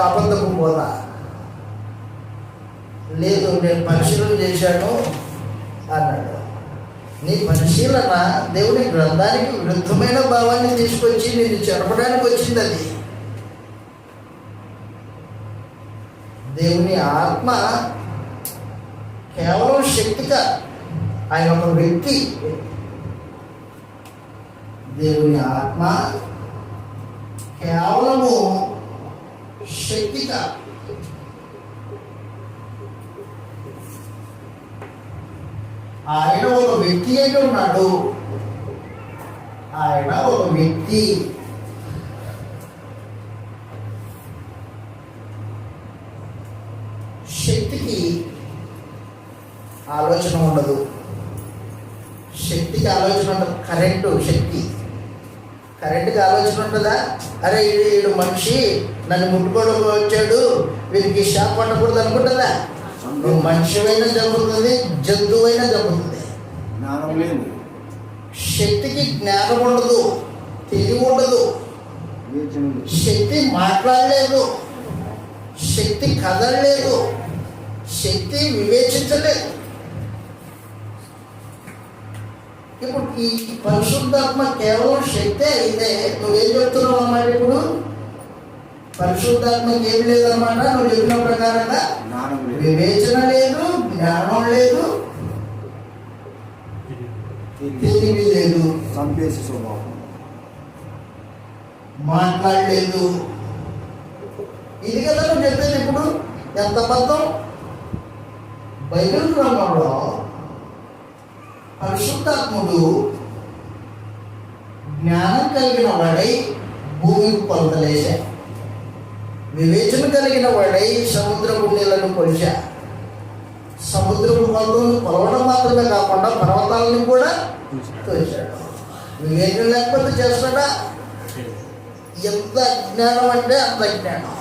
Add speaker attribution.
Speaker 1: అబద్ధపు బోధ. లేదు, నేను పరిశీలన చేశాను అన్నాడు. నీ పరిశీలన దేవుని గ్రంథానికి విరుద్ధమైన భావాన్ని తీసుకొచ్చి నిన్ను చెరపడానికి వచ్చింది. అది దేవుని ఆత్మ కేవలం శక్తిగా, ఆయన ఒక వ్యక్తి. దేవుని ఆత్మ కేవలము శక్తిగా, ఆయన ఒక వ్యక్తి అయితే ఉన్నాడు. ఆయన ఒక వ్యక్తి. శక్తికి ఆలోచన ఉండదు. శక్తికి ఆలోచన ఉండదు. కరెంటుకి ఆలోచన ఉంటుందా? అరే వీడు మనిషి నన్ను ముట్టుకోవడం వచ్చాడు, వీరికి షాక్ పట్టకూడదు అనుకుంటుందా? నువ్వు మనిషివైనా జరుగుతుంది, జంతువైనా జరుగుతుంది. శక్తికి జ్ఞానం ఉండదు, తెలివి ఉండదు. శక్తి మాట్లాడలేదు, శక్తి కదలలేదు, శక్తి వివేచించలేదు. ఇప్పుడు ఈ పరిశుద్ధాత్మ కేవలం శక్తి అయితే నువ్వేం చెప్తున్నావు అన్నమాట? ఇప్పుడు పరిశుద్ధాత్మకి ఏమి లేదన్నమాట. నువ్వు చెప్పిన ప్రకారంగా వివేచన లేదు, జ్ఞానం లేదు, తెలివి లేదు,
Speaker 2: సంపేసి స్వభావం,
Speaker 1: మాట్లాడలేదు. ఇది కదా నువ్వు చెప్పేది. ఇప్పుడు ఎంత అబద్ధం! బైబిల్ గ్రంథంలో పరిశుద్ధాత్ముడు జ్ఞానం కలిగిన వాడై భూమికి కొలతలేశా, వివేచన కలిగిన వాడై సముద్రపు నీళ్లను కొలిచా. సముద్రపు కొలతలను కొలవడం మాత్రమే కాకుండా పర్వతాలను కూడా తోచాడు. వివేచన లేకపోతే చేస్తాడా? ఎంత అజ్ఞానం అంటే అంత అజ్ఞానం.